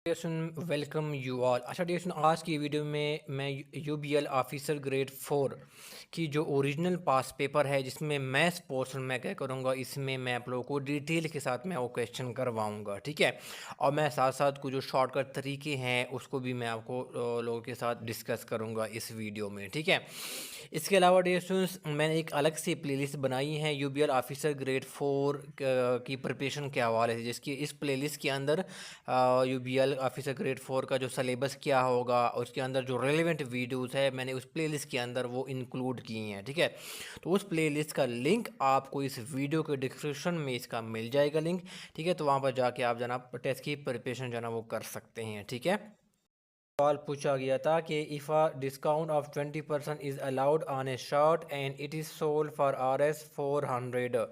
Welcome you all. अच्छा dears, आज की वीडियो में मैं यूबीएल ऑफिसर ग्रेड 4 की जो ओरिजिनल पास पेपर है जिसमें मैथ्स पोर्शन मैं क्या करूँगा, इसमें मैं आप लोगों को डिटेल के साथ मैं वो क्वेश्चन करवाऊँगा, ठीक है। और मैं साथ साथ कुछ जो शॉर्टकट तरीके हैं उसको भी मैं आपको लोगों के साथ डिस्कस करूँगा इस वीडियो में, ठीक है। इसके अलावा डियर्स, मैंने एक अलग से प्लेलिस्ट बनाई है यूबीएल ऑफिसर ग्रेड 4 की प्रिपरेशन के हवाले से, जिसकी इस प्लेलिस्ट के अंदर यूबीएल ऑफिसर ग्रेड 4 का जो सिलेबस क्या होगा और उसके अंदर जो रेलेवेंट वीडियोस है मैंने उस प्लेलिस्ट के अंदर वो इंक्लूड की हैं, ठीक है। तो उस प्लेलिस्ट का लिंक आपको इस वीडियो के डिस्क्रिप्शन में इसका मिल जाएगा लिंक, ठीक है। तो वहाँ पर जाके आप जना टेस्ट की प्रिपरेशन जो ना वो कर सकते हैं, ठीक है। सवाल पूछा गया था कि if a discount of 20% is allowed on A shirt and it is sold for RS 400,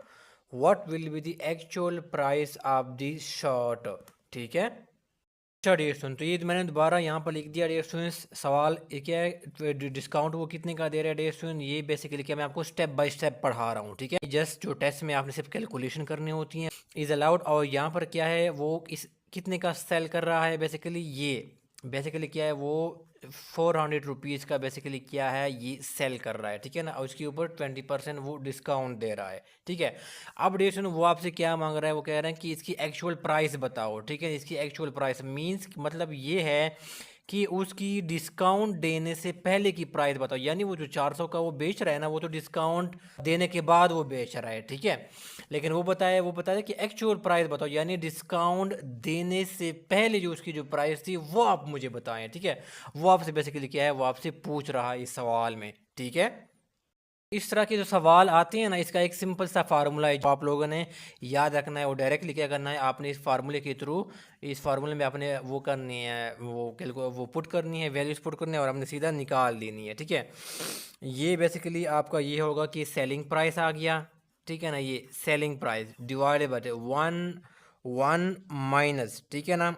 what will be the actual price of the shirt, ठीक है। अच्छा डियर स्टूडेंट, तो ये मैंने दोबारा यहाँ पर लिख दिया डियर स्टूडेंट्स। सवाल ये क्या है, डिस्काउंट वो कितने का दे रहा है डियर स्टूडेंट, ये बेसिकली क्या मैं आपको स्टेप बाय स्टेप पढ़ा रहा हूँ, ठीक है। जस्ट जो टेस्ट में आपने सिर्फ कैलकुलेशन करनी होती है, इज़ अलाउड, और यहाँ पर क्या है वो इस कितने का सेल कर रहा है, बेसिकली ये बेसिकली क्या है वो 400 रुपीज़ का बेसिकली क्या है ये सेल कर रहा है, ठीक है ना। और उसके ऊपर 20% वो डिस्काउंट दे रहा है, ठीक है। अब डिस्काउंट वो आपसे क्या मांग रहा है, वो कह रहे हैं कि इसकी एक्चुअल प्राइस बताओ, ठीक है। इसकी एक्चुअल प्राइस मींस मतलब ये है कि उसकी डिस्काउंट देने से पहले की प्राइस बताओ, यानी वो जो 400 का वो बेच रहा है ना, वो तो डिस्काउंट देने के बाद वो बेच रहा है, ठीक है। लेकिन वो बताया कि एक्चुअल प्राइस बताओ, यानी डिस्काउंट देने से पहले जो उसकी जो प्राइस थी वो आप मुझे बताएं, ठीक है। वो आपसे बेसिकली क्या है वो आपसे पूछ रहा है इस सवाल में, ठीक है। इस तरह के जो सवाल आते हैं ना, इसका एक सिंपल सा फार्मूला है जो आप लोगों ने याद रखना है। वो डायरेक्टली क्या करना है, आपने इस फार्मूले के थ्रू इस फार्मूले में आपने वो करनी है, वो पुट करनी है, वैल्यूज पुट करनी है और आपने सीधा निकाल देनी है, ठीक है। ये बेसिकली आपका ये होगा कि सेलिंग प्राइस आ गया, ठीक है ना। ये selling price divided by one one minus, ठीक है ना।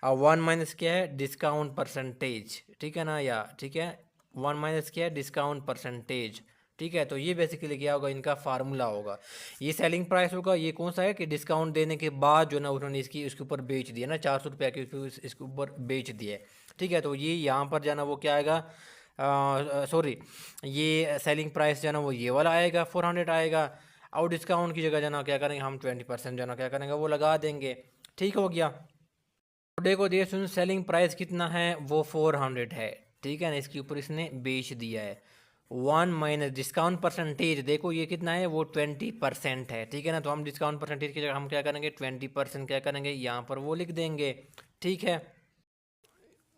और वन माइनस क्या है, डिस्काउंट परसेंटेज, ठीक है ना, या ठीक है। वन माइनस क्या है, डिस्काउंट परसेंटेज, ठीक है। तो ये बेसिकली क्या होगा, इनका फार्मूला होगा। ये सेलिंग प्राइस होगा, ये कौन सा है कि डिस्काउंट देने के बाद जो ना उन्होंने इसके ऊपर बेच दिया ना, 400 रुपये के इसके ऊपर बेच दिए, ठीक है। तो ये यहाँ पर जाना वो क्या आएगा, सॉरी, ये सेलिंग प्राइस जो है ना वो ये वाला आएगा, 400 आएगा। और डिस्काउंट की जगह जाना क्या करेंगे हम, 20% जाना क्या करेंगे वो लगा देंगे, ठीक हो गया। तो देखो देर सुन, सेलिंग प्राइस कितना है वो 400 है, ठीक है ना। इसके ऊपर इसने बेच दिया है। वन माइनस डिस्काउंट परसेंटेज, देखो ये कितना है वो 20% है, ठीक है ना। तो हम डिस्काउंट परसेंटेज की जगह हम क्या करेंगे, 20% क्या करेंगे यहाँ पर वो लिख देंगे, ठीक है।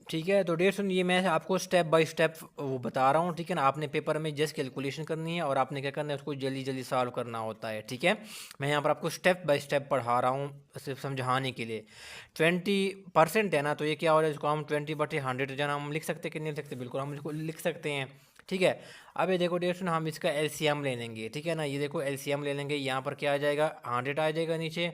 ठीक है, तो डेढ़ सुन, ये मैं आपको स्टेप बाय स्टेप वो बता रहा हूँ, ठीक है ना। आपने पेपर में जस्ट कैलकुलेशन करनी है और आपने क्या करना है उसको जल्दी जल्दी सॉल्व करना होता है, ठीक है। मैं यहाँ पर आपको स्टेप बाय स्टेप पढ़ा रहा हूँ सिर्फ समझाने के लिए। 20% है ना, तो ये क्या हो रहा है, इसको हम 20/100 जो है ना हम लिख सकते हैं कि नहीं लिख सकते, बिल्कुल हम इसको लिख सकते हैं, ठीक है। अब ये देखो डेढ़ सुन, हम इसका LCM ले लेंगे, ठीक है ना। ये देखो LCM ले लेंगे, यहाँ पर क्या आ जाएगा, 100 आ जाएगा नीचे,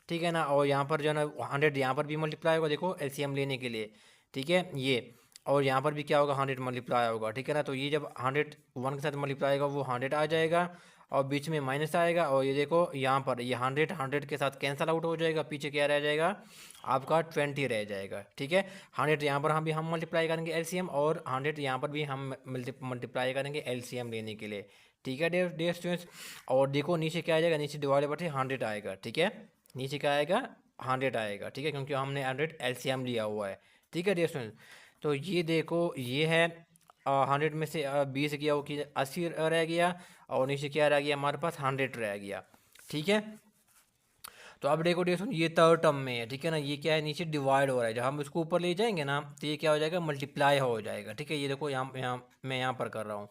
ठीक है ना। और यहाँ पर जो है ना 100 यहाँ पर भी मल्टीप्लाई होगा, देखो LCM लेने के लिए, ठीक है ये। और यहाँ पर भी क्या होगा, 100 मल्टीप्लाई होगा, ठीक है ना। तो ये जब 100 1 के साथ मल्टीप्लाई होगा वो 100 आ जाएगा और बीच में माइनस आएगा। और ये देखो यहाँ पर ये 100 के साथ कैंसल आउट हो जाएगा, पीछे क्या रह जाएगा आपका 20 रह जाएगा, ठीक है। 100 यहाँ पर हम मल्टीप्लाई करेंगे LCM, और 100 यहाँ पर भी हम मल्टीप्लाई करेंगे LCM लेने के लिए, ठीक है डियर स्टूडेंट्स। और देखो नीचे क्या आ जाएगा, नीचे डिवाइड बाय 100 आएगा, ठीक है। नीचे क्या आएगा, 100 आएगा, ठीक है, क्योंकि हमने 100 LCM लिया हुआ है, ठीक है डियर स्टूडेंट। तो ये देखो ये है 100 में से 20 गया वो कि 80 रह गया, और नीचे क्या रह गया हमारे पास 100 रह गया, ठीक है। तो अब देखो डियर स्टूडेंट, ये थर्ड टर्म में है, ठीक है ना। ये क्या है, नीचे डिवाइड हो रहा है, जब हम इसको ऊपर ले जाएंगे ना तो ये क्या हो जाएगा, मल्टीप्लाई हो जाएगा, ठीक है। ये देखो यहाँ मैं यहाँ पर कर रहा हूँ,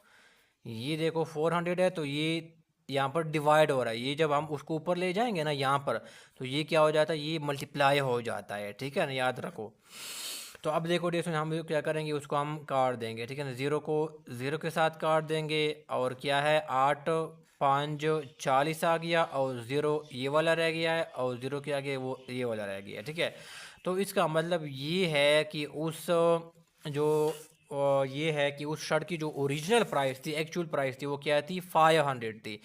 ये देखो 400 है, तो ये यहाँ पर डिवाइड हो रहा है, ये जब हम उसको ऊपर ले जाएंगे ना यहाँ पर, तो ये क्या हो जाता है, ये मल्टीप्लाई हो जाता है, ठीक है ना, याद रखो। तो अब देखो डिस्टेंस हम क्या करेंगे, उसको हम काट देंगे, ठीक है ना। ज़ीरो को ज़ीरो के साथ काट देंगे, और क्या है 8 5 40 आ गया, और ज़ीरो ये वाला रह गया है, और ज़ीरो के आगे वो ये वाला रह गया, ठीक है। तो इसका मतलब ये है कि उस जो ये है कि उस शर्ट की जो ओरिजिनल प्राइस थी, एक्चुअल प्राइस थी, वो क्या थी, 500 थी।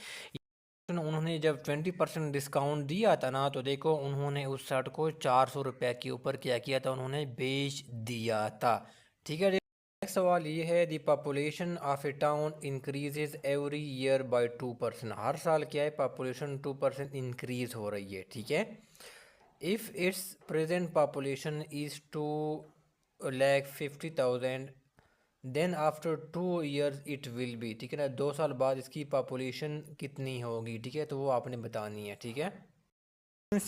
उन्होंने जब 20% डिस्काउंट दिया था ना, तो देखो उन्होंने उस शर्ट को 400 रुपये के ऊपर क्या किया था, उन्होंने बेच दिया था। ठीक है। नेक्स्ट सवाल ये है, the population of a town increases every year by 2%। हर साल क्या है, पॉपुलेशन 2% इंक्रीज हो रही है। ठीक है। If its present population is 2,50,000 then after 2 years it will be. ठीक है ना, 2 साल बाद इसकी पॉपुलेशन कितनी होगी। ठीक है, तो वो आपने बतानी है। ठीक है।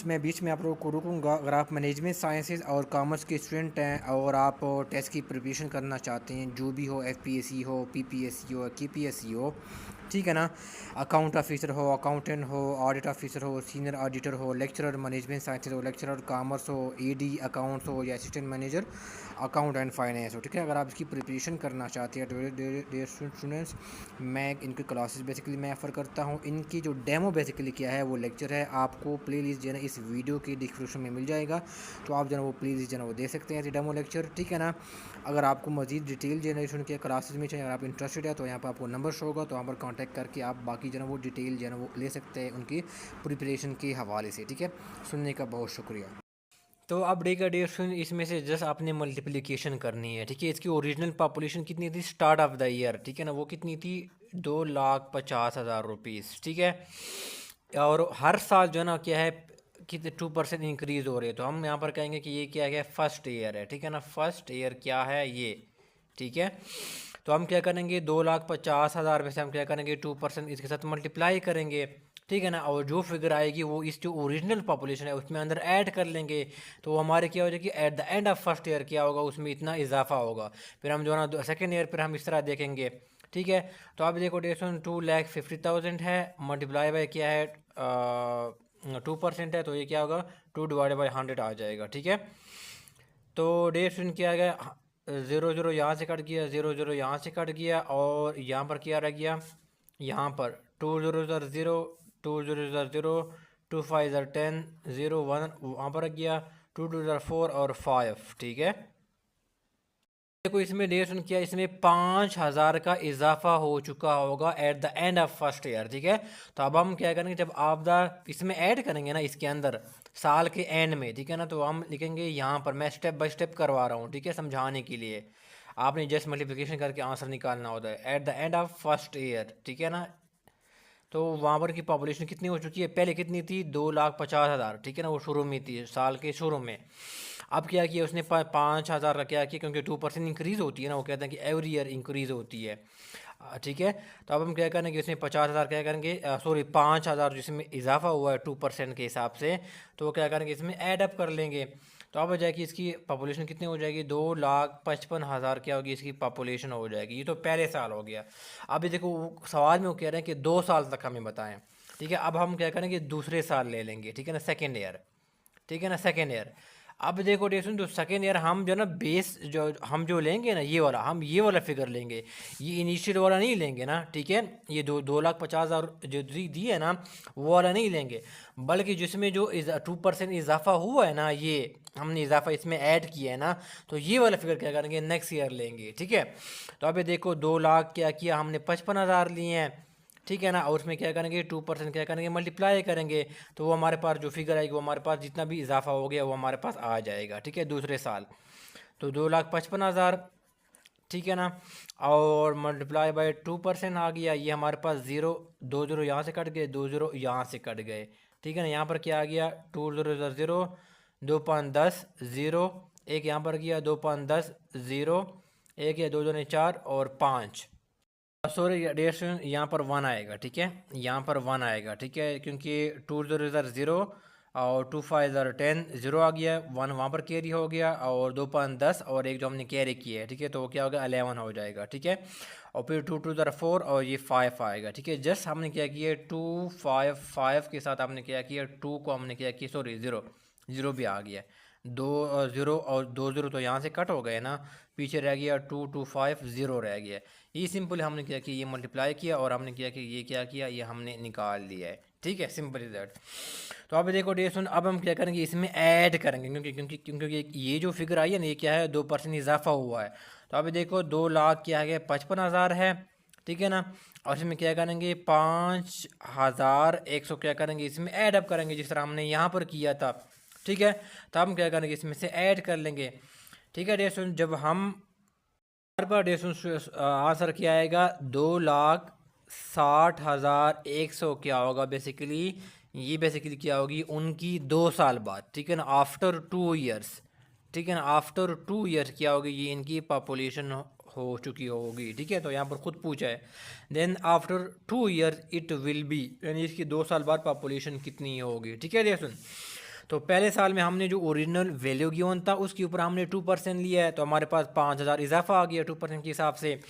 मैं बीच में आप लोगों को रुकूंगा। अगर आप मैनेजमेंट साइंसेज और कॉमर्स के स्टूडेंट हैं और आप टेस्ट की प्रिपरेशन करना चाहते हैं, जो भी हो, एफपीएससी हो, पीपीएससी हो, केपीएससी हो, ठीक है ना, अकाउंट ऑफिसर हो, अकाउंटेंट हो, ऑडिट ऑफिसर हो, सीनियर ऑडिटर हो, लेक्चरर मैनेजमेंट साइंसेज हो, लेक्चरर कॉमर्स हो, एडी अकाउंट्स हो, या assistant manager account and finance हो। ठीक है, अगर आप इसकी प्रिपरेशन करना चाहते हैं डियर स्टूडेंट्स, मैं इनकी क्लासेस बेसिकली मैं ऑफ़र करता हूँ। इनकी जो डेमो बेसिकली क्या है, वो लेक्चर है, आपको प्लेलिस्ट जो है ना इस वीडियो की डिस्क्रिप्शन में मिल जाएगा, तो आप जो है वो प्लेलिस्ट जो है वो दे सकते हैं डेमो लेक्चर। ठीक है ना। अगर आपको मजीद डिटेल जनरेशन के क्लासेस में चाहिए, अगर आप इंटरेस्टेड है, तो यहाँ पर आपको नंबर शो होगा, तो वहाँ पर कॉन्टैक्ट करके आप बाकी जो है वो डिटेल जो है वो ले सकते हैं उनकी प्रिपरेशन के हवाले से। ठीक है, सुनने का बहुत शुक्रिया। तो अब डे का डे इसमें से जस्ट आपने मल्टीप्लिकेशन करनी है। ठीक है, इसकी ओरिजिनल पॉपुलेशन कितनी थी स्टार्ट ऑफ द ईयर, ठीक है ना, वो कितनी थी 2,50,000 रुपीज़। ठीक है, और हर साल जो है ना क्या है कि 2% इंक्रीज़ हो रही है, तो हम यहाँ पर कहेंगे कि ये क्या है, फर्स्ट ईयर है। ठीक है ना, फर्स्ट ईयर क्या है ये। ठीक है, तो हम क्या करेंगे, 2,50,000 में से हम क्या करेंगे 2% इसके साथ मल्टीप्लाई करेंगे। ठीक है ना, और जो फिगर आएगी वो इस जो ओरिजिनल पॉपुलेशन है उसमें अंदर ऐड कर लेंगे, तो हमारे क्या हो जाएगी, at the end of first year क्या होगा, उसमें इतना इजाफा होगा। फिर हम जो है ना सेकेंड ईयर पर हम इस तरह देखेंगे। ठीक है, तो आप देखो डेसन 2,50,000 है, मल्टीप्लाई बाय क्या है 2% है, तो ये क्या होगा 2/100 आ जाएगा। ठीक है, तो डेसन क्या आ गया, 0 0 यहाँ से कट गया, 0 0 यहाँ से कट गया, और यहाँ पर क्या रह गया, यहाँ पर 2 0 0 2 0 0 2 5 10 0 1 वहाँ पर रख गया, 2 2 4 और 5। ठीक है, देखो इसमें डेट किया, इसमें 5,000 का इजाफा हो चुका होगा at the end of first year. ठीक है, तो अब हम क्या करेंगे, जब आप इसमें ऐड करेंगे ना इसके अंदर साल के एंड में, ठीक है ना, तो हम लिखेंगे यहाँ पर, मैं स्टेप बाय स्टेप करवा रहा हूँ, ठीक है, समझाने के लिए। आपने जस्ट मल्टीप्लिकेशन करके आंसर निकालना होता है at the end of first year. ठीक है ना, तो वहाँ पर की पॉपुलेशन कितनी हो चुकी है, पहले कितनी थी 2,50,000। ठीक है ना, वो शुरू में थी, साल के शुरू में। अब क्या किया उसने 5,000 का क्या किया, क्योंकि 2% इंक्रीज़ होती है ना, वो कहते हैं कि एवरी ईयर इंक्रीज़ होती है। ठीक है, तो अब हम क्या करेंगे, इसमें 50,000 क्या करेंगे, सॉरी 5,000 जिसमें इजाफा हुआ है 2% के हिसाब से, तो वो क्या करेंगे इसमें ऐड अप कर लेंगे। तो अब हो जाएगी इसकी पॉपुलेशन कितनी हो जाएगी, 2,55,000 क्या होगी इसकी पॉपुलेशन हो जाएगी। ये तो पहले साल हो गया। अभी देखो सवाल में वो कह रहे हैं कि 2 साल तक हमें बताएं। ठीक है, अब हम क्या करेंगे दूसरे साल ले लेंगे। ठीक है ना, सेकेंड ईयर। ठीक है ना, सेकेंड ईयर। अब देखो डेसन जो सेकेंड ईयर हम जो ना बेस जो हम जो लेंगे ना, ये वाला हम ये वाला फिगर लेंगे, ये इनिशियल वाला नहीं लेंगे ना। ठीक है, ये 2,50,000 जो दी है ना, वो वाला नहीं लेंगे, बल्कि जिसमें जो 2% इजाफा हुआ है ना, ये हमने इजाफा इसमें ऐड किया है ना, तो ये वाला फिगर क्या करेंगे नेक्स्ट ईयर लेंगे। ठीक है, तो अभी देखो 2,00,000 क्या किया हमने 55,000 लिए हैं। ठीक है ना, और उसमें क्या करेंगे 2% क्या करेंगे मल्टीप्लाई करेंगे, तो वो हमारे पास जो फिगर आएगी वो हमारे पास जितना भी इजाफा हो गया वो हमारे पास आ जाएगा। ठीक है, दूसरे साल तो 2,55,000। ठीक है ना, और मल्टीप्लाई बाय 2% आ गया, ये हमारे पास 2 0 यहाँ से कट गए, 2 0 यहाँ से कट गए। ठीक है ना, यहाँ पर क्या आ गया 2 0 0 2 5 10 0, एक यहाँ पर गया 2 5 10 0, एक या 2 2 4 और 5, सॉरी डेशन यहाँ पर 1 आएगा। ठीक है, यहाँ पर 1 आएगा। ठीक है, क्योंकि 2 0 0 और 2 5 10 0 आ गया, 1 वहाँ पर कैरी हो गया, और 2 5 10 और एक जो हमने कैरी किया है। ठीक है, तो वो क्या होगा 11 हो जाएगा। ठीक है, और फिर 2 2 4 और ये 5 आएगा। ठीक है, जस्ट हमने क्या किया 2 5 5 के साथ हमने क्या किया 2 को हमने क्या किया, सॉरी 0 0 भी आ गया, 2 0 और 2 0 तो यहाँ से कट हो गए ना, पीछे रह गया 2 2 5 0 रह गया। ये सिंपल हमने क्या किया, ये मल्टीप्लाई किया और हमने क्या कि ये क्या किया, ये हमने निकाल लिया है। ठीक है, सिंपल इज दैट। तो अब देखो डेसन, अब हम क्या करेंगे इसमें ऐड करेंगे, क्योंकि क्योंकि क्योंकि ये जो फिगर आई है ना, ये क्या है 2% इजाफा हुआ है। तो अब देखो 2,00,000 क्या है 55,000 है। ठीक है ना। और इसमें क्या करेंगे 5100 क्या करेंगे इसमें ऐड अप करेंगे जिस तरह हमने यहाँ पर किया था। ठीक है, तो हम क्या करेंगे इसमें से ऐड कर लेंगे। ठीक है डियर स्टूडेंट, जब हम हर बार डियर स्टूडेंट आंसर क्या आएगा 2,60,100 क्या होगा बेसिकली, ये बेसिकली क्या होगी उनकी 2 साल बाद। ठीक है ना, आफ्टर 2 ईयर्स। ठीक है ना, आफ्टर 2 ईयर्स क्या होगी ये इनकी पॉपुलेशन हो चुकी होगी। ठीक है, तो यहाँ पर खुद पूछा है then after 2 years it will be, यानी इसकी 2 साल बाद पॉपुलेशन कितनी होगी। ठीक है डियर स्टूडेंट, तो पहले साल में हमने जो ओरिजिनल वैल्यू गिवन था उसके ऊपर हमने 2% लिया है, तो हमारे पास 5,000 इजाफा आ गया 2% के हिसाब से।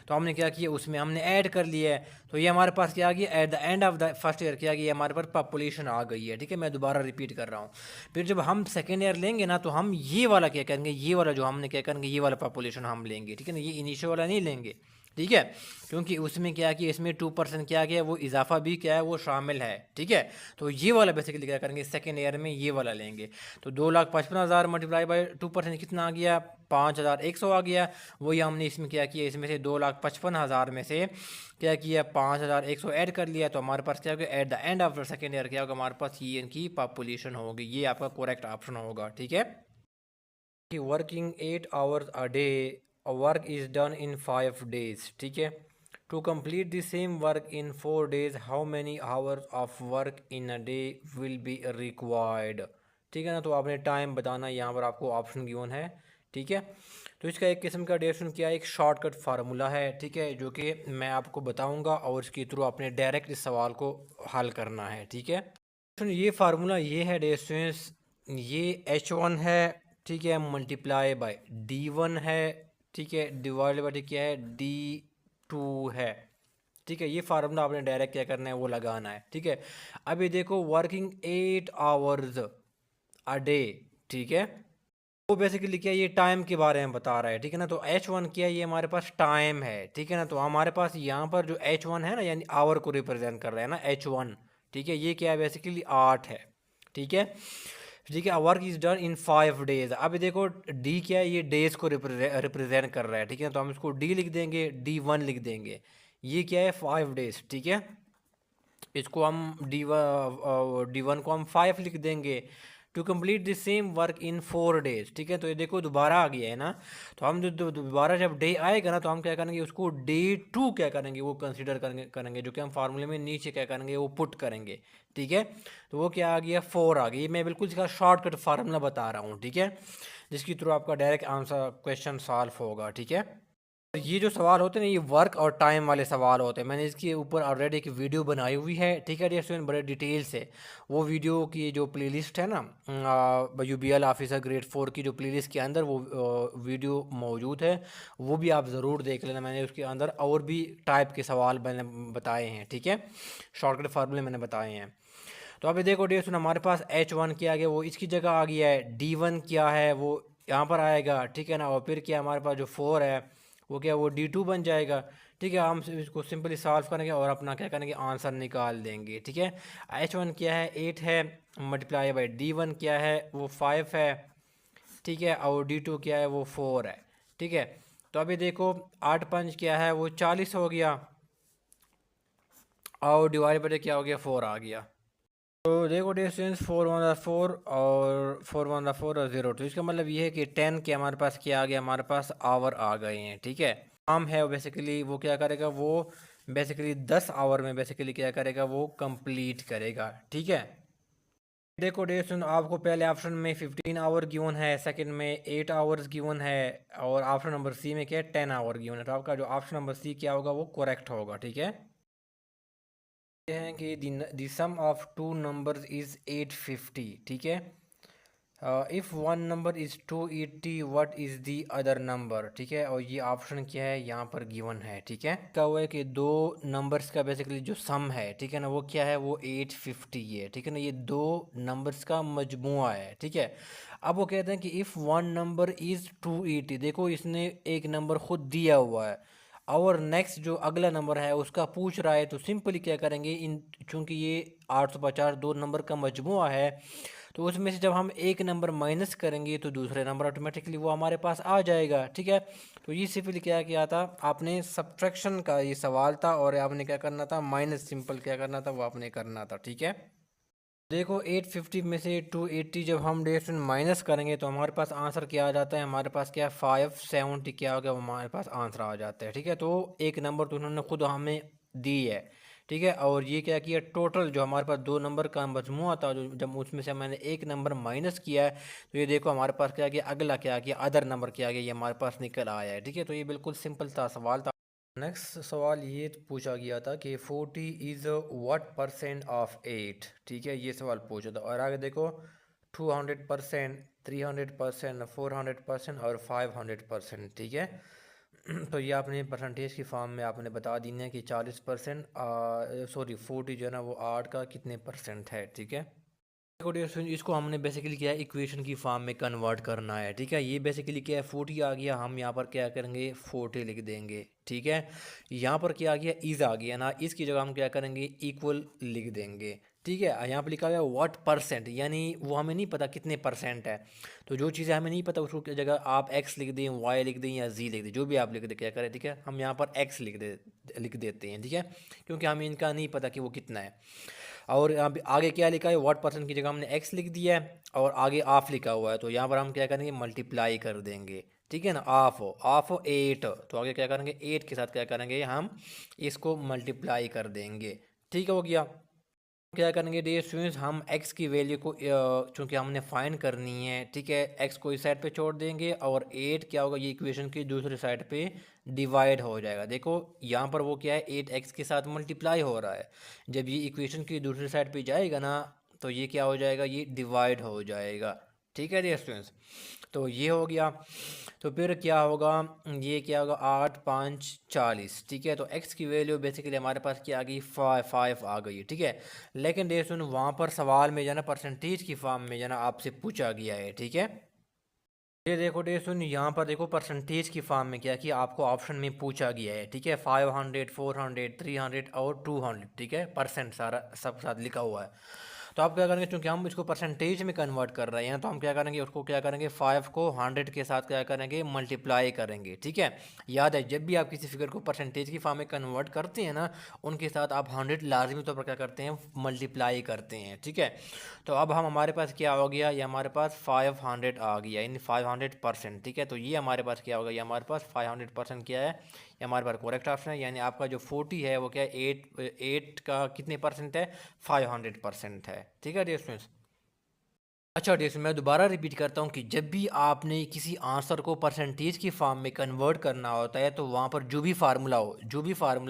तो हमने क्या किया उसमें हमने ऐड कर लिया है, तो ये हमारे पास क्या आ गया at the end of the first year क्या गया हमारे पास पॉपुलेशन आ गई है। ठीक है, मैं दोबारा रिपीट कर रहा हूँ। फिर जब हम सेकेंड ईयर लेंगे ना तो हम ये वाला क्या करेंगे, ये वाला जो हमने क्या करेंगे ये वाला पॉपुलेशन हम लेंगे। ठीक है ना, ये इनिशियल वाला नहीं लेंगे। ठीक है, क्योंकि उसमें क्या कि इसमें 2% क्या गया वो इजाफा भी क्या है वो शामिल है। ठीक है, तो ये वाला बेसिकली क्या करेंगे सेकेंड ईयर में ये वाला लेंगे। तो 2,55,000 मल्टीप्लाई बाई 2% कितना आ गया 5,100 आ गया। वही हमने इसमें क्या किया, इसमें से 2,55,000 में से क्या किया 5,100 ऐड कर लिया, तो हमारे पास क्या होगा at the end of the second year क्या होगा हमारे पास ये इनकी पॉपुलेशन होगी। ये आपका करेक्ट ऑप्शन होगा। ठीक है, कि working 8 hours a day, work is done in 5 days। ठीक है, to complete the same work in 4 days how many hours of work in a day will be required. ठीक है ना, तो आपने टाइम बताना, यहाँ पर आपको ऑप्शन गिवन है। ठीक है, तो इसका एक किस्म का डेरिवेशन क्या है, एक शॉर्टकट फार्मूला है। ठीक है, जो कि मैं आपको बताऊंगा और इसके थ्रू आपने डायरेक्ट इस सवाल को हल करना है। ठीक है, तो ये फार्मूला ये है डेरिवेशंस, ये H1 है। ठीक है, मल्टीप्लाई बाय D1 है। ठीक है, डिवाइड बाय क्या है D2 है। ठीक है, ये फार्मूला आपने डायरेक्ट क्या करना है वो लगाना है। ठीक है, अभी देखो वर्किंग 8 आवर्स अ डे। ठीक है, वो बेसिकली क्या ये टाइम के बारे में बता रहा है। ठीक है ना, तो H1 क्या ये हमारे पास टाइम है। ठीक है ना, तो हमारे पास यहाँ पर जो H1 है ना यानी आवर को रिप्रेजेंट कर रहा है ना H1। ठीक है, ये क्या है बेसिकली 8 है। ठीक है, ठीक है, work is done in 5 days। अब देखो डी क्या है, ये डेज को रिप्रेजेंट कर रहा है। ठीक है, तो हम इसको डी लिख देंगे, D1 लिख देंगे। ये क्या है 5 days। ठीक है, इसको हम D1 को हम 5 लिख देंगे। To complete the same work in 4 days। ठीक है, तो ये देखो दोबारा आ गया है ना, तो हम जो दोबारा जब डे आएगा ना तो हम क्या करेंगे उसको D2 क्या करेंगे वो कंसिडर करेंगे जो कि हम फार्मूले में नीचे क्या करेंगे वो पुट करेंगे। ठीक है, तो वो क्या आ गया 4 आ गई। ये मैं बिल्कुल इसका शॉर्टकट फार्मूला बता रहा हूँ। ठीक है, जिसके थ्रू आपका डायरेक्ट आंसर क्वेश्चन सॉल्व होगा। ठीक है, ये जो सवाल होते हैं ना ये वर्क और टाइम वाले सवाल होते हैं। मैंने इसके ऊपर ऑलरेडी एक वीडियो बनाई हुई है। ठीक है डियर स्टूडेंट, बड़े डिटेल से वो वीडियो की जो प्लेलिस्ट है ना UBL ऑफिसर ग्रेड 4 की जो प्लेलिस्ट के अंदर वो वीडियो मौजूद है, वो भी आप ज़रूर देख लेना। मैंने उसके अंदर और भी टाइप के सवाल मैंने बताए हैं। ठीक है, शॉर्टकट फार्मूले मैंने बताए हैं। तो अभी देखो डियर स्टूडेंट, हमारे पास H1 क्या आ गया वो इसकी जगह आ गया है, D1 क्या है वो यहाँ पर आएगा। ठीक है ना, और फिर क्या हमारे पास जो 4 है वो क्या वो D2 बन जाएगा। ठीक है, हम इसको सिंपली सॉल्व करेंगे और अपना क्या करेंगे आंसर निकाल देंगे। ठीक है, H1 क्या है 8 है, मल्टीप्लाई बाई D1 क्या है वो 5 है। ठीक है, और D2 क्या है वो 4 है। ठीक है, तो अभी देखो 8×5 क्या है वो 40 हो गया, और डिवाइड बाई क्या हो गया 4 आ गया। तो देखो डिस्टेंस 4 1 4 और 4 1 4 और 0, तो इसका मतलब ये है कि 10 के हमारे पास क्या आ गया हमारे पास आवर आ गए हैं। ठीक है, काम है बेसिकली वो क्या करेगा वो बेसिकली 10 आवर में बेसिकली क्या करेगा वो कंप्लीट करेगा। ठीक है, देखो डिस्टेंस आपको पहले ऑप्शन में 15 आवर गिवन है, सेकंड में 8 आवर्स गिवन है, और ऑप्शन नंबर सी में क्या है 10 आवर गिवन है। तो आपका जो ऑप्शन नंबर सी क्या होगा वो करेक्ट होगा। ठीक है, हैं कि the sum of two numbers is 850। ठीक है, if one number is 280 what is the other number. ठीक है, और ये ऑप्शन क्या है यहाँ पर गिवन है। ठीक है, क्या हुआ है कि दो नंबर्स का बेसिकली जो सम है ठीक है ना वो क्या है वो 850 है। ठीक है ना, ये दो नंबर्स का मजमुआ है। ठीक है, अब वो कहते हैं कि इफ़ वन नंबर इज़ 280, देखो इसने एक नंबर खुद दिया हुआ है और नेक्स्ट जो अगला नंबर है उसका पूछ रहा है, तो सिंपली क्या करेंगे इन चूंकि ये 850 दो नंबर का मजमुआ है तो उसमें से जब हम एक नंबर माइनस करेंगे तो दूसरे नंबर ऑटोमेटिकली वो हमारे पास आ जाएगा, ठीक है। तो ये सिंपली क्या किया था आपने, सब्ट्रैक्शन का ये सवाल था और आपने क्या करना था, माइनस सिंपल क्या करना था वो आपने करना था, ठीक है। देखो 850 में से 280 जब हम डेज माइनस करेंगे तो हमारे पास आंसर क्या आ जाता है, हमारे पास क्या है 570 क्या हो गया, हमारे पास आंसर आ जाता है, ठीक है। तो एक नंबर तो उन्होंने खुद हमें दी है, ठीक है। और ये क्या किया, टोटल जो हमारे पास दो नंबर का मजमूआ था, जो जब उसमें से मैंने एक नंबर माइनस किया है तो ये देखो हमारे पास क्या किया, अगला क्या किया, अदर नंबर क्या गया, ये हमारे पास निकल आया है, ठीक है। तो ये बिल्कुल सिंपल था सवाल था। नेक्स्ट सवाल ये पूछा गया था कि 40 इज़ व्हाट परसेंट ऑफ 8, ठीक है, ये सवाल पूछा था। और आगे देखो 200%, 300%, 400% और 500%, ठीक है। तो ये आपने परसेंटेज की फॉर्म में आपने बता देना है कि 40%, सॉरी 40 जो है ना वो 8 का कितने परसेंट है, ठीक है। इसको हमने बेसिकली क्या है इक्वेशन की फॉर्म में कन्वर्ट करना है, ठीक है। ये बेसिकली क्या है 40 आ गया, हम यहाँ पर क्या करेंगे 40 लिख देंगे, ठीक है। यहाँ पर क्या आ गया, इज़ आ गया ना, इसकी जगह हम क्या करेंगे इक्वल लिख देंगे, ठीक है। यहाँ पर लिखा गया व्हाट परसेंट, यानी वो हमें नहीं पता कितने परसेंट है, तो जो चीज़ें हमें नहीं पता उसको जगह आप एक्स लिख दें, वाई लिख दें या जी लिख दें, जो भी आप लिख दें क्या करें, ठीक है। हम यहाँ पर एक्स लिख देते हैं, ठीक है, क्योंकि हमें इनका नहीं पता कि वो कितना है। और अब आगे क्या लिखा है, व्हाट परसेंट की जगह हमने एक्स लिख दिया है और आगे ऑफ लिखा हुआ है, तो यहाँ पर हम क्या करेंगे मल्टीप्लाई कर देंगे, ठीक है ना। ऑफ 8, तो आगे क्या करेंगे 8 के साथ क्या करेंगे हम इसको मल्टीप्लाई कर देंगे, ठीक हो गया। क्या करेंगे डियर स्टूडेंट्स, हम x की वैल्यू को चूंकि हमने फाइंड करनी है, ठीक है, x को इस साइड पे छोड़ देंगे और 8 क्या होगा ये इक्वेशन की दूसरी साइड पे डिवाइड हो जाएगा। देखो यहाँ पर वो क्या है 8x के साथ मल्टीप्लाई हो रहा है, जब ये इक्वेशन की दूसरी साइड पे जाएगा ना तो ये क्या हो जाएगा, ये डिवाइड हो जाएगा, ठीक है डियर स्टूडेंट्स। तो ये हो गया, तो फिर क्या होगा, ये क्या होगा 8 5 40, ठीक है। तो x की वैल्यू बेसिकली हमारे पास क्या आ गई 5 आ गई, ठीक है। लेकिन देखो सुन वहाँ पर सवाल में जाना परसेंटेज की फॉर्म में जाना आपसे पूछा गया है, ठीक है। ये देखो डे सुन यहाँ पर देखो परसेंटेज की फॉर्म में क्या कि आपको ऑप्शन में पूछा गया है, ठीक है, 500, 400, 300 और 200, ठीक है, परसेंट सारा सब साथ लिखा हुआ है। तो आप क्या करेंगे, क्योंकि हम इसको परसेंटेज में कन्वर्ट कर रहे हैं तो हम क्या करेंगे उसको क्या करेंगे 5 को 100 के साथ क्या करेंगे मल्टीप्लाई करेंगे, ठीक है। याद है जब भी आप किसी फिगर को परसेंटेज की फॉर्म में कन्वर्ट करते हैं ना उनके साथ आप 100 लाजमी तौर पर क्या करते हैं मल्टीप्लाई करते हैं, ठीक है। तो अब हम हमारे पास क्या हो गया, ये हमारे पास 500 आ गया, यानी 500%, ठीक है। तो ये हमारे पास क्या होगा, ये हमारे पास 500% क्या है, ये हमारे पास करेक्ट ऑप्शन है, यानी आपका जो 40 है वो क्या है 8 का कितने परसेंट है 500% है, ठीक है डियर स्टूडेंट्स। अच्छा डियर मैं दोबारा रिपीट करता हूँ कि जब भी आपने किसी आंसर को परसेंटेज की फॉर्म में कन्वर्ट करना होता है तो वहाँ पर जो भी फार्मूला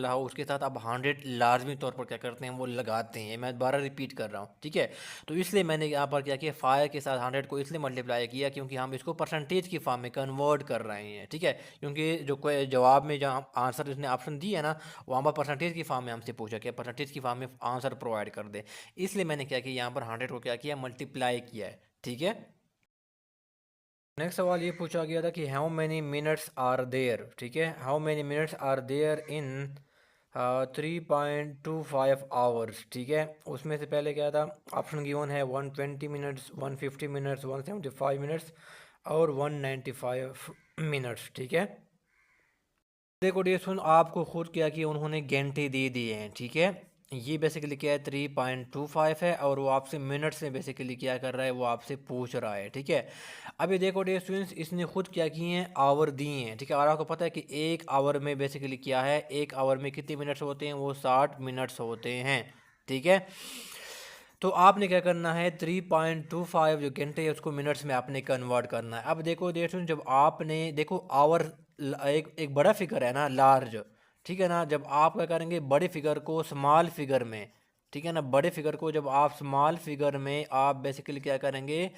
हो उसके साथ आप 100 लाजमी तौर पर क्या करते हैं वो लगाते हैं। मैं दोबारा रिपीट कर रहा हूँ, ठीक है। तो इसलिए मैंने यहाँ पर क्या किया 5 के साथ 100 को इसलिए मल्टीप्लाई किया क्योंकि हम इसको परसेंटेज की फॉर्म में कन्वर्ट कर रहे हैं, ठीक है। क्योंकि जो कोई जवाब में जहाँ आंसर इसने ऑप्शन दिया है ना वहाँ पर परसेंटेज की फॉर्म में हमसे पूछा कि परसेंटेज की फॉर्म में आंसर प्रोवाइड कर दे, इसलिए मैंने क्या किया यहाँ पर 100 को क्या किया मल्टीप्लाई किया है, ठीक है। नेक्स्ट सवाल ये पूछा गया था कि how many minutes are there, ठीक है, how many minutes are there in 3.25 hours, ठीक है। उसमें से पहले क्या था ऑप्शन गिवन है 120 मिनट्स, 150 मिनट्स, 175 मिनट्स और 195 मिनट्स, ठीक है। देखो ये सुन आपको खुद क्या कि उन्होंने घंटे दे दिए हैं, ठीक है। ये बेसिकली क्या है 3.25 है और वो आपसे मिनट्स में बेसिकली क्या कर रहा है वो आपसे पूछ रहा है, ठीक है। अभी देखो डियर स्टूडेंट्स इसने खुद क्या किए हैं आवर दिए हैं, ठीक है। और आपको पता है कि एक आवर में बेसिकली क्या है, एक आवर में कितने मिनट्स होते हैं, वो 60 मिनट्स होते हैं, ठीक है। तो आपने क्या करना है 3.25 जो घंटे है उसको मिनट्स में आपने कन्वर्ट करना है। अब देखो डियर स्टूडेंट जब आपने देखो आवर एक एक बड़ा फिगर है ना लार्ज, ठीक है ना, जब आप क्या करेंगे बड़े फिगर को स्मॉल फिगर में, ठीक है ना, बड़े फिगर को जब आप स्मॉल फिगर में आप बेसिकली क्या करेंगे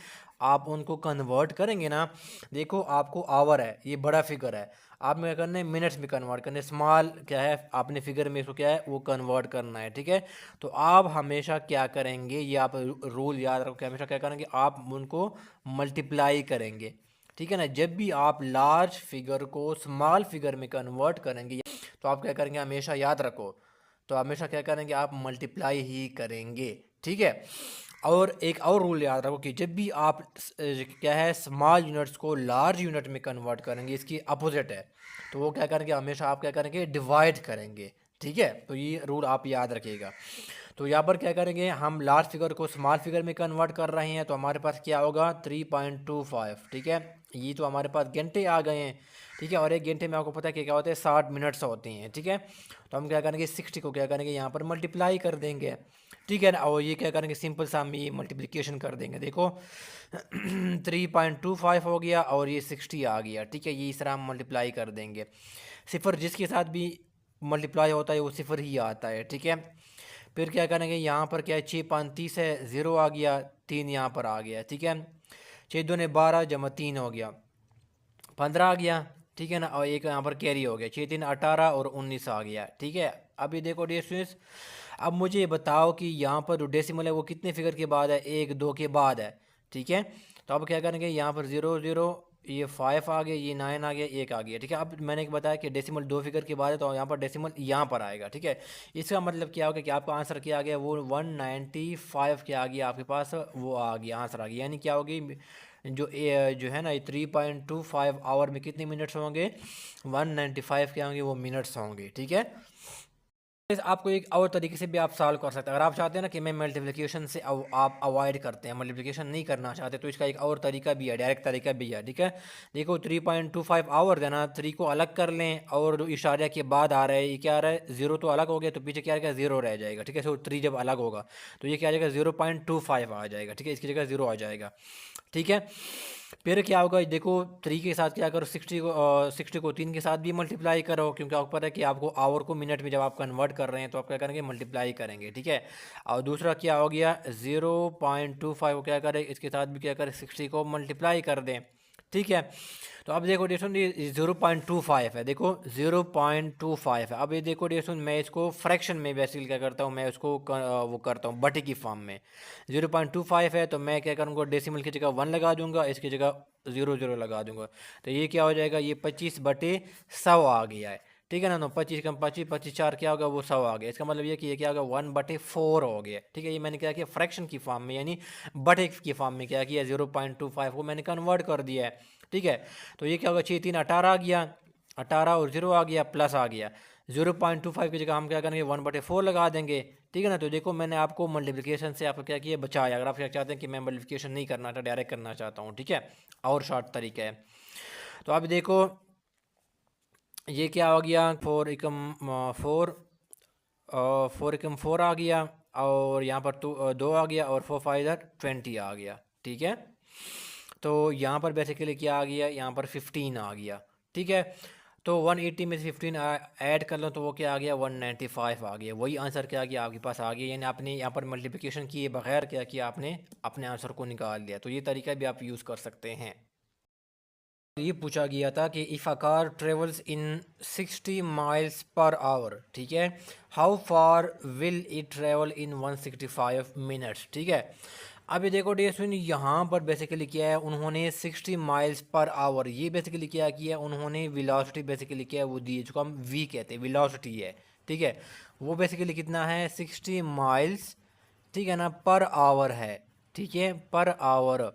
आप उनको कन्वर्ट करेंगे ना, देखो आपको आवर है ये बड़ा फिगर है, आप क्या करना है मिनट्स में कन्वर्ट करना है, स्मॉल क्या है आपने फिगर में इसको क्या है वो कन्वर्ट करना है, ठीक है। तो आप हमेशा क्या करेंगे ये आप रूल याद रखो कि हमेशा क्या करेंगे आप उनको मल्टीप्लाई करेंगे, ठीक है ना। जब भी आप लार्ज फिगर को स्मॉल फिगर में कन्वर्ट करेंगे तो आप क्या करेंगे हमेशा याद रखो, तो हमेशा क्या करेंगे आप मल्टीप्लाई ही करेंगे, ठीक है। और एक और रूल याद रखो कि जब भी आप क्या है स्मॉल यूनिट्स को लार्ज यूनिट में कन्वर्ट करेंगे, इसकी अपोजिट है, तो वो क्या करेंगे, हमेशा आप क्या करेंगे, डिवाइड करेंगे। ठीक है, तो ये रूल आप याद रखिएगा। तो यहाँ पर क्या करेंगे, हम लार्ज फिगर को स्मॉल फिगर में कन्वर्ट कर रहे हैं, तो हमारे पास क्या होगा 3.25। ठीक है, ये तो हमारे पास घंटे आ गए हैं। ठीक है, और एक घंटे में आपको पता है कि क्या होता है 60 मिनट्स होते हैं। ठीक है, तो हम क्या करेंगे 60 को क्या करेंगे यहाँ पर मल्टीप्लाई कर देंगे। ठीक है ना, और ये क्या करेंगे सिंपल सा हम ये मल्टीप्लिकेशन कर देंगे। देखो 3.25 हो गया और ये 60 आ गया। ठीक है, ये इस तरह हम मल्टीप्लाई कर देंगे। सिफर जिसके साथ भी मल्टीप्लाई होता है वो सिफर ही आता है। ठीक है, फिर क्या करेंगे, यहाँ पर क्या है 6.35 है, 0 आ गया, 3 यहाँ पर आ गया। ठीक है, 6 दूने 12 जमा 3 हो गया 15 आ गया। ठीक है ना, और एक यहाँ पर कैरी हो गया, 6 3 18 और 19 आ गया। ठीक है, अभी देखो डियर स्टूडेंट्स, अब मुझे ये बताओ कि यहाँ पर जो डेसिमल है वो कितने फिगर के बाद है, 1 2 के बाद है। ठीक है, तो अब क्या करेंगे, यहाँ पर 0 0, ये 5 आ गया, ये 9 आ गया, 1 आ गया। ठीक है, अब मैंने बताया कि डेसिमल 2 फिगर के बाद है, तो यहाँ पर डेसिमल यहाँ पर आएगा। ठीक है, इसका मतलब क्या होगा कि आपका आंसर क्या आ गया, वो 195 क्या आ गया आपके पास, वो आ गया आंसर आ गया। यानी क्या होगी, जो है ना, ये 3.25 आवर में कितने मिनट्स होंगे, 195 क्या होंगे, वो मिनट्स होंगे। ठीक है, आपको एक और तरीके से भी आप सॉल्व कर सकते हैं। अगर आप चाहते हैं ना कि मैं मल्टीप्लिकेशन से आप अवॉइड करते हैं, मल्टीप्लिकेशन नहीं करना चाहते, तो इसका एक और तरीका भी है, डायरेक्ट तरीका भी है। ठीक है, देखो 3.25 आवर देना, 3 को अलग कर लें और जो इशारे के बाद आ रहा है, ये क्या आ रहा है, 0 तो अलग हो गया, तो पीछे क्या रहेगा, 0 रह जाएगा। ठीक है, सो 3 जब अलग होगा तो ये क्या आ जाएगा, 0.25 आ जाएगा। ठीक है, इसकी जगह 0 आ जाएगा। ठीक है, फिर क्या होगा, देखो 3 के साथ क्या करो, 60 को 3 के साथ भी मल्टीप्लाई करो, क्योंकि आपको पता है कि आपको आवर को मिनट में जब आप कन्वर्ट कर रहे हैं तो आप क्या करेंगे, मल्टीप्लाई करेंगे। ठीक है, और दूसरा क्या हो गया, 0.25 को क्या करें, इसके साथ भी क्या करें, 60 को मल्टीप्लाई कर दें। ठीक है, तो अब देखो डियर ये 0.25 है, देखो 0.25 है। अब ये देखो डियर मैं इसको फ्रैक्शन में बेसिकली क्या करता हूँ, मैं उसको वो करता हूँ बटे की फॉर्म में। 0.25 है तो मैं क्या करूँगा, डेसिमल की जगह 1 लगा दूंगा, इसकी जगह 0 0 लगा दूंगा, तो ये क्या हो जाएगा, ये 25/100 आ गया है। ठीक है ना, तो 25 कम 25 25 4 क्या होगा, वो 100 आ गया। इसका मतलब ये कि ये क्या होगा, 1/4 हो गया। ठीक है, ये मैंने क्या किया, फ्रैक्शन की फॉर्म में यानी बटे की फॉर्म में क्या किया, 0.25 को मैंने कन्वर्ट कर दिया है। ठीक है, तो ये क्या होगा, 6 3 18 आ गया, 18 और 0 आ गया, प्लस आ गया। 0.25 की जगह हम क्या करेंगे, 1/4 लगा देंगे। ठीक है ना, तो देखो मैंने आपको मल्टीप्लिकेशन से आपको क्या किया, बचाया। अगर आप क्या चाहते हैं कि मैं मल्टीप्लिकेशन नहीं करना चाहता, डायरेक्ट करना चाहता हूँ, ठीक है, और शॉर्ट तरीका है। तो अब देखो ये क्या हो गया, 4 एकम 4, 4 एकम 4 आ गया, और यहाँ पर 2 आ गया, और 4 5 20 आ गया। ठीक है, तो यहाँ पर बेसिकली क्या आ गया, यहाँ पर 15 आ गया। ठीक है, तो 180 में से 15 ऐड कर लो तो वो क्या आ गया, 195 आ गया। वही आंसर क्या आ गया आपके पास आ गया, यानी आपने यहाँ पर मल्टीप्लिकेशन किए बगैर क्या किया, आपने अपने आंसर को निकाल लिया। तो ये तरीका भी आप यूज़ कर सकते हैं। ये पूछा गया था कि if a car travels in 60 miles per hour, ठीक है, how far will it travel in 165 minutes. ठीक है, अभी देखो डियर स्टूडेंट, यहाँ पर बेसिकली क्या है, उन्होंने 60 माइल्स पर आवर, ये बेसिकली क्या किया, उन्होंने वेलोसिटी बेसिकली क्या है वो दी है, जिसको हम वी कहते हैं, वेलोसिटी है। ठीक है, वो बेसिकली कितना है, 60 माइल्स, ठीक है ना, पर आवर है। ठीक है, पर आवर।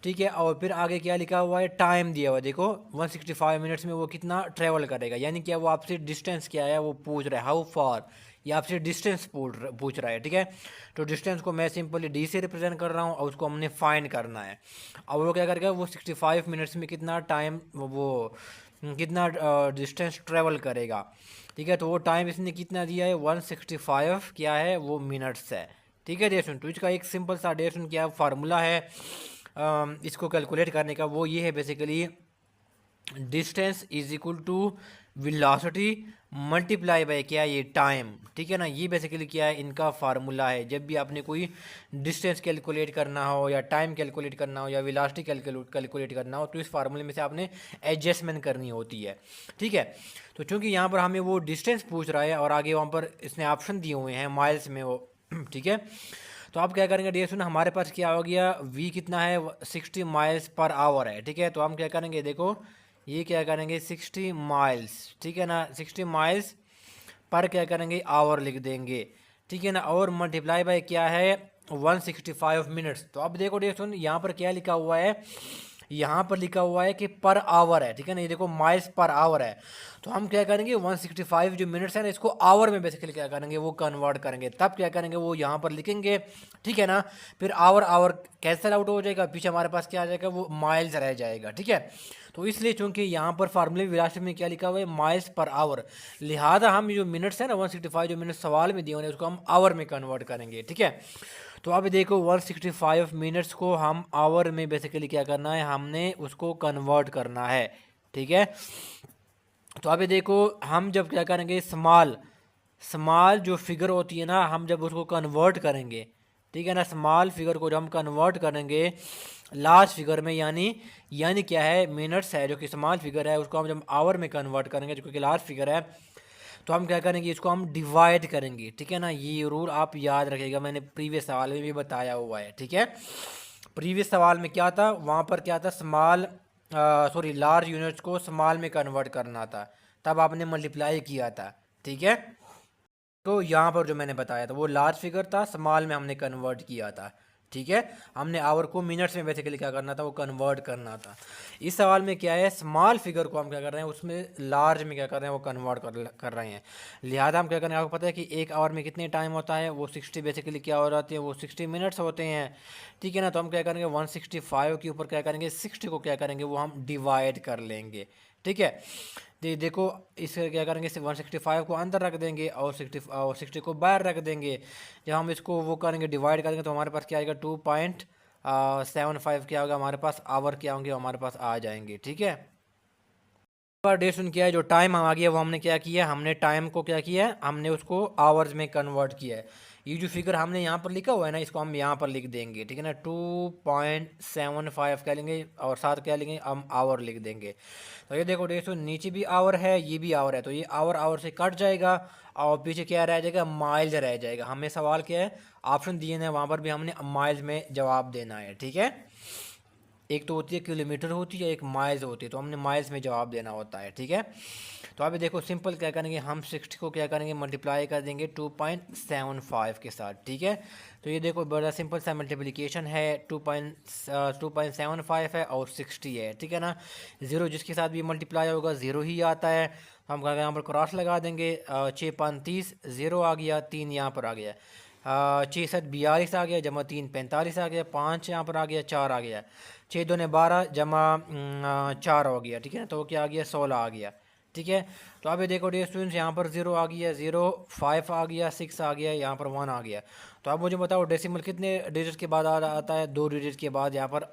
ठीक है, और फिर आगे क्या लिखा हुआ है, टाइम दिया हुआ है, देखो 165 मिनट्स में वो कितना ट्रेवल करेगा। यानी क्या, वो आपसे डिस्टेंस क्या है वो पूछ रहा है, हाउ फार, ये आपसे डिस्टेंस पूछ रहा है। ठीक है, तो डिस्टेंस को मैं सिंपली डी से रिप्रेजेंट कर रहा हूँ और उसको हमने फाइंड करना है। अब वो क्या करेगा, वो 65 मिनट्स में कितना टाइम, वो कितना डिस्टेंस ट्रेवल करेगा। ठीक है, तो वो टाइम इसने कितना दिया है, 165 क्या है, वो मिनट्स है। ठीक है डेसन, तो इसका एक सिंपल सा डेसन क्या फार्मूला है इसको कैलकुलेट करने का, वो ये है basically, distance is equal to velocity multiply by क्या, ये टाइम। ठीक है ना, ये बेसिकली क्या है, इनका फार्मूला है। जब भी आपने कोई डिस्टेंस कैलकुलेट करना हो, या टाइम कैलकुलेट करना हो, या वेलोसिटी कैलकुलेट करना हो, तो इस फार्मूले में से आपने एडजस्टमेंट करनी होती है। ठीक है, तो चूंकि यहाँ पर हमें वो डिस्टेंस पूछ रहा है और आगे वहाँ पर इसने ऑप्शन दिए हुए हैं माइल्स में वो ठीक है, तो आप क्या करेंगे डियर स्टूडेंट, हमारे पास क्या हो गया, वी कितना है, 60 माइल्स पर आवर है। ठीक है, तो हम क्या करेंगे, देखो ये क्या करेंगे, 60 माइल्स, ठीक है ना, 60 माइल्स पर क्या करेंगे, आवर लिख देंगे। ठीक है ना, और मल्टीप्लाई बाय क्या है, 165 मिनट्स। तो अब देखो डियर, यहाँ पर क्या लिखा हुआ है, यहाँ पर लिखा हुआ है कि पर आवर है, ठीक है ना, ये देखो माइल्स पर आवर है। तो हम क्या करेंगे 165 जो मिनट्स है ना, इसको आवर में बेसिकली क्या करेंगे, वो कन्वर्ट करेंगे, तब क्या करेंगे वो यहाँ पर लिखेंगे, ठीक है ना। फिर आवर आवर कैंसिल आउट हो जाएगा, पीछे हमारे पास क्या आ जाएगा, वो माइल्स रह जाएगा, ठीक है। तो इसलिए चूंकि यहाँ पर फार्मूले विलास में क्या लिखा हुआ है, माइल्स पर आवर, लिहाजा हम जो मिनट्स है ना 165 जो मिनट्स सवाल में दिए हुए हैं उसको हम आवर में कन्वर्ट करेंगे, ठीक है। तो अब देखो 165 मिनट्स को हम आवर में बेसिकली क्या करना है, हमने उसको कन्वर्ट करना है, ठीक है। तो अभी देखो हम जब क्या करेंगे, स्मॉल स्मॉल जो फिगर होती है ना, हम जब उसको कन्वर्ट करेंगे, ठीक है ना, स्मॉल फिगर को जब हम कन्वर्ट करेंगे लार्ज फिगर में, यानी क्या है, मिनट्स है जो कि स्मॉल फिगर है, उसको हम जब आवर में कन्वर्ट करेंगे जो कि लार्ज फिगर है, तो हम क्या करेंगे, इसको हम डिवाइड करेंगे, ठीक है ना। ये रूल आप याद रखिएगा, मैंने प्रीवियस सवाल में भी बताया हुआ है, ठीक है। प्रीवियस सवाल में क्या था, वहाँ पर क्या था, लार्ज यूनिट्स को स्मॉल में कन्वर्ट करना था, तब आपने मल्टीप्लाई किया था, ठीक है। तो यहाँ पर जो मैंने बताया था वो लार्ज फिगर था, स्मॉल में हमने कन्वर्ट किया था, ठीक है। हमने आवर को मिनट्स में बेसिकली क्या करना था, वो कन्वर्ट करना था। इस सवाल में क्या है, स्मॉल फिगर को हम क्या कर रहे हैं, उसमें लार्ज में क्या कर रहे हैं, वो कन्वर्ट कर रहे हैं। लिहाजा हम क्या करें, आपको पता है कि एक आवर में कितने टाइम होता है, वो 60 बेसिकली क्या हो जाती है, वो 60 मिनट्स होते हैं, ठीक है ना। तो हम क्या करेंगे 165 के ऊपर क्या करेंगे, 60 को क्या करेंगे, वो हम डिवाइड कर लेंगे, ठीक है। देखो इसे क्या करेंगे, 165 को अंदर रख देंगे और 60 को बाहर रख देंगे। जब हम इसको वो करेंगे, डिवाइड करेंगे, तो हमारे पास क्या आएगा, 2.75 क्या होगा, हमारे पास आवर क्या होंगे, हमारे पास आ जाएंगे, ठीक है। पर डेशन क्या है, जो टाइम आ गया वो हमने क्या किया, हमने टाइम को क्या किया है, हमने उसको आवर्स में कन्वर्ट किया है। ये जो फिगर हमने यहाँ पर लिखा हुआ है ना, इसको हम यहाँ पर लिख देंगे, ठीक है ना। 2.75 क्या लेंगे और साथ क्या लेंगे, हम आवर लिख देंगे। तो ये देखो डेढ़ नीचे भी आवर है, ये भी आवर है, तो ये आवर आवर से कट जाएगा और पीछे क्या रह जाएगा, माइल्स रह जाएगा। हमें सवाल क्या है, ऑप्शन दिए हैं वहाँ पर भी हमने माइल्स में जवाब देना है, ठीक है। एक तो होती है किलोमीटर होती है, एक माइल्स होती है, तो हमने माइल्स में जवाब देना होता है, ठीक है। तो अभी देखो सिंपल क्या करेंगे, हम 60 को क्या करेंगे, मल्टीप्लाई कर देंगे 2.75 के साथ, ठीक है। तो ये देखो बड़ा सिंपल सा मल्टीप्लिकेशन है, 2.75 है और 60 है, ठीक है ना। ज़ीरो जिसके साथ भी मल्टीप्लाई होगा ज़ीरो ही आता है, तो हम यहाँ पर क्रॉस लगा देंगे, 6 5 30 ज़ीरो आ गया, 3 यहाँ पर आ गया, 6 7 42 आ गया, जमा 3 45 आ गया, 5 यहाँ पर आ गया, 4 आ गया, 6 2 12 जमा 4 हो गया, ठीक है ना। तो क्या आ गया, 16 आ गया, ठीक है। तो अब ये देखो डियर स्टूडेंट्स, यहाँ पर 0 आ गया, 0 5 आ गया, 6 आ गया, यहाँ पर 1 आ गया। तो अब मुझे बताओ डेसिमल कितने डिजिट के बाद आता है, 2 डिजिट के बाद यहाँ पर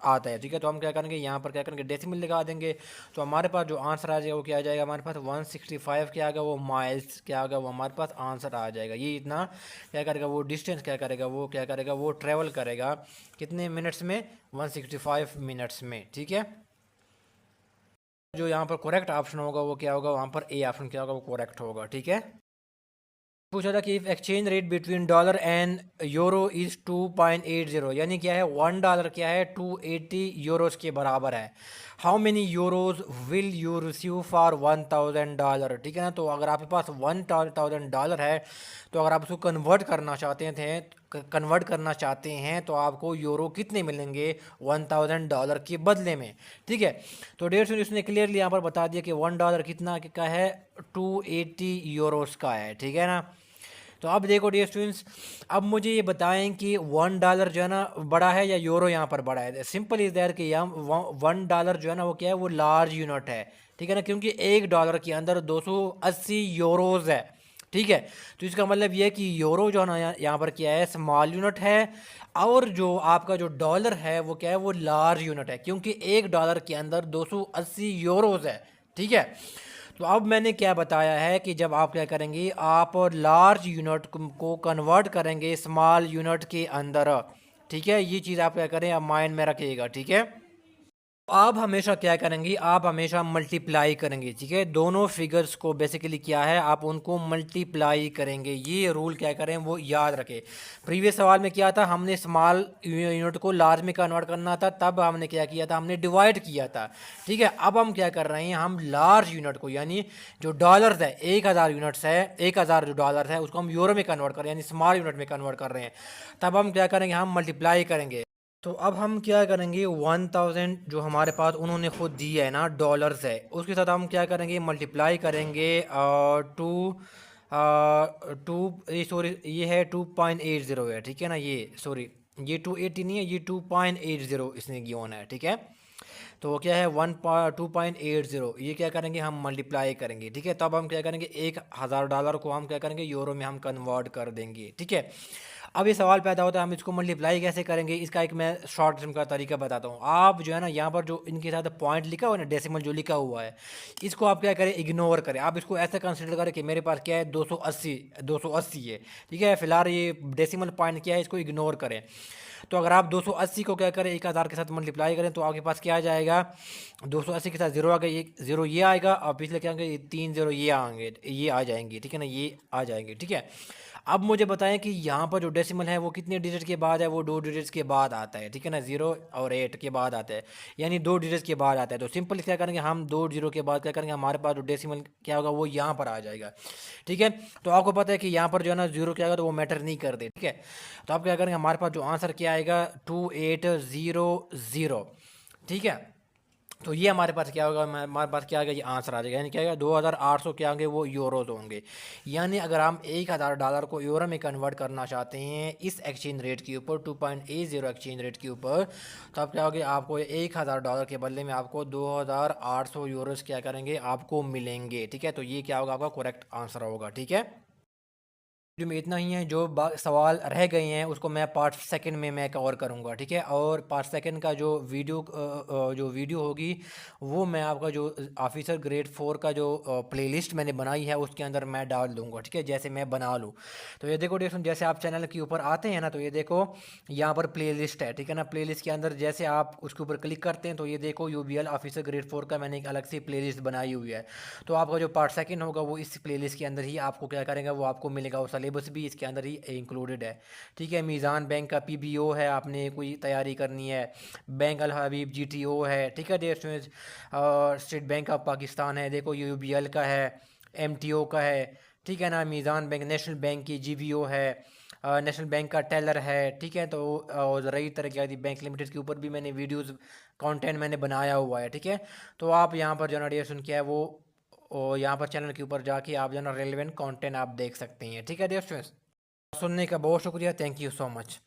आता है, ठीक है। तो हम क्या करेंगे, यहाँ पर क्या करेंगे, डेसिमल लगा देंगे, तो हमारे पास जो आंसर आ जाएगा वो क्या आ जाएगा, हमारे पास 165 क्या आ गया, वो माइल्स क्या आ गया, वो हमारे पास आंसर आ जाएगा। ये इतना क्या करेगा, वो डिस्टेंस क्या करेगा, वो क्या करेगा, वो ट्रेवल करेगा कितने मिनट्स में, 165 मिनट्स में, ठीक है। जो यहाँ पर करेक्ट ऑप्शन होगा वो क्या होगा, वहाँ पर ए ऑप्शन क्या होगा, वो करेक्ट होगा, ठीक है। पूछा था कि if exchange rate between dollar and euro is 2.80, यानी क्या है, $1 क्या है 280 यूरोस के बराबर है। How many euros will you receive for $1000, ठीक है ना। तो अगर आपके पास $1000 है, तो अगर आप उसको कन्वर्ट करना चाहते हैं तो आपको यूरो कितने मिलेंगे $1000 के बदले में, ठीक है। तो डेढ़ सौ उसने क्लियरली यहाँ पर बता दिया कि $1 कितना का है, 280 यूरोस का है, ठीक है ना। तो अब देखो डियर स्टूडेंट्स, अब मुझे ये बताएं कि $1 जो है ना बड़ा है या यूरो यहाँ पर बड़ा है। सिंपल इज देयर कि यहाँ $1 जो है ना वो क्या है, वो लार्ज यूनिट है, ठीक है ना, क्योंकि $1 के अंदर 280 यूरोज है, ठीक है। तो इसका मतलब ये है कि यूरो जो है ना यहाँ पर क्या है, स्मॉल यूनिट है, और जो आपका जो डॉलर है वो क्या है, वो लार्ज यूनिट है, क्योंकि $1 के अंदर 280 यूरोज है, ठीक है। तो अब मैंने क्या बताया है कि जब आप क्या करेंगे, आप लार्ज यूनिट को कन्वर्ट करेंगे स्मॉल यूनिट के अंदर, ठीक है। ये चीज़ आप क्या करें, आप माइंड में रखिएगा, ठीक है। आप हमेशा क्या करेंगे, आप हमेशा मल्टीप्लाई करेंगे, ठीक है। दोनों फिगर्स को बेसिकली क्या है, आप उनको मल्टीप्लाई करेंगे। ये रूल क्या करें वो याद रखें। प्रीवियस सवाल में क्या था, हमने स्मॉल यूनिट को लार्ज में कन्वर्ट करना था, तब हमने क्या किया था, हमने डिवाइड किया था, ठीक है। अब हम क्या कर रहे हैं, हम लार्ज यूनिट को यानी जो डॉलर्स है 1000 यूनिट्स है, 1000 जो डॉलर है उसको हम यूरो में कन्वर्ट कर रहे हैं, यानी स्मॉल यूनिट में कन्वर्ट कर रहे हैं। तब हम क्या करेंगे, हम मल्टीप्लाई करेंगे। तो अब हम क्या करेंगे, 1000 जो हमारे पास उन्होंने खुद दिया है ना, डॉलर्स है, उसके साथ हम क्या करेंगे, मल्टीप्लाई करेंगे टू टू ये सॉरी ये है 2.80 है, ठीक है ना। ये सॉरी ये 280 नहीं है, ये 2.80 इसने गिवन है, ठीक है। तो क्या है 2.80, ये क्या करेंगे, हम मल्टीप्लाई करेंगे, ठीक है। तब हम क्या करेंगे, 1000 डॉलर को हम क्या करेंगे, यूरो में हम कन्वर्ट कर देंगे, ठीक है। अब ये सवाल पैदा होता है हम इसको मल्टीप्लाई कैसे करेंगे। इसका एक मैं शॉर्ट टर्म का तरीका बताता हूँ। आप जो है ना, यहाँ पर जो इनके साथ पॉइंट लिखा हुआ है ना, डेसिमल जो लिखा हुआ है, इसको आप क्या करें, इग्नोर करें। आप इसको ऐसे कंसिडर करें कि मेरे पास क्या है, 280 है, ठीक है। फिलहाल ये डेसिमल पॉइंट क्या है, इसको इग्नोर करें। तो अगर आप 280 को क्या करें, 1000 के साथ मल्टीप्लाई करें, तो आपके पास क्या आ जाएगा, 280 के साथ जीरो आ गया, एक जीरो ये आएगा, और पिछले क्या आएंगे, 3 0 ये आएंगे, ये आ जाएंगे, ठीक है ना, ये आ जाएंगे, ठीक है। अब मुझे बताएं कि यहाँ पर जो डेसिमल है वो कितने डिजिट के बाद है, वो 2 डिजिट्स के बाद आता है, ठीक है ना, 0 और 8 के बाद आता है, यानी 2 डिजिट्स के बाद आता है। तो सिंपल क्या करेंगे, हम 2 0 के बाद क्या करेंगे, हमारे पास जो डेसिमल क्या होगा वो यहाँ पर आ जाएगा, ठीक है। तो आपको पता है कि यहाँ पर जो है ना जीरो क्या आएगा, तो वो मैटर नहीं कर दे, ठीक है। तो आप क्या करेंगे, हमारे पास जो आंसर क्या आएगा, 2800, ठीक है। तो ये हमारे पास क्या होगा, हमारे पास क्या आएगा, ये आंसर आ जाएगा, यानी क्या आएगा, 2800 क्या होंगे, वो यूरोज होंगे। यानी अगर हम 1000 डॉलर को यूरो में कन्वर्ट करना चाहते हैं इस एक्सचेंज रेट के ऊपर, 2.80 एक्सचेंज रेट के ऊपर, तो आप क्या होगे, आपको 1000 डॉलर के बदले में आपको 2800 यूरोज क्या करेंगे, आपको मिलेंगे, ठीक है। तो ये क्या होगा, आपका करेक्ट आंसर होगा, ठीक है। वीडियो में इतना ही है। जो सवाल रह गए हैं उसको मैं पार्ट सेकंड में मैं कवर करूँगा, ठीक है। और पार्ट सेकंड का जो वीडियो होगी वो मैं आपका जो ऑफिसर ग्रेड 4 का जो प्लेलिस्ट मैंने बनाई है उसके अंदर मैं डाल दूँगा, ठीक है, जैसे मैं बना लूँ। तो ये देखो दोस्तों, जैसे आप चैनल के ऊपर आते हैं ना, तो ये देखो यहाँ पर प्लेलिस्ट है, ठीक है ना। प्लेलिस्ट के अंदर जैसे आप उसके ऊपर क्लिक करते हैं तो ये देखो UBL ऑफिसर ग्रेड 4 का मैंने एक अलग से प्लेलिस्ट बनाई हुई है। तो आपका जो पार्ट सेकंड होगा वो इस प्लेलिस्ट के अंदर ही आपको क्या करेंगे, वो आपको मिलेगा। वो सिलेबस भी इसके अंदर ही इंक्लूडेड है, ठीक है। मीज़ान बैंक का PBO है, आपने कोई तैयारी करनी है, बैंक अल हबीब GTO है, ठीक है दोस्तों। और स्टेट बैंक ऑफ पाकिस्तान है, देखो UBL का है, MTO का है, ठीक है ना। मीज़ान बैंक, नेशनल बैंक की GBO है, नेशनल बैंक का टेलर है, ठीक है। तो और रही तरक्याती बैंक लिमिटेड के ऊपर भी मैंने वीडियोस कंटेंट मैंने बनाया हुआ है, ठीक है। तो आप यहाँ पर जो ना डियर सुन क्या है वो, और यहाँ पर चैनल के ऊपर जाके आप जो ना रेलिवेंट कंटेंट आप देख सकते हैं, ठीक है डियर स्टूडेंट्स। सुनने का बहुत शुक्रिया, थैंक यू सो मच।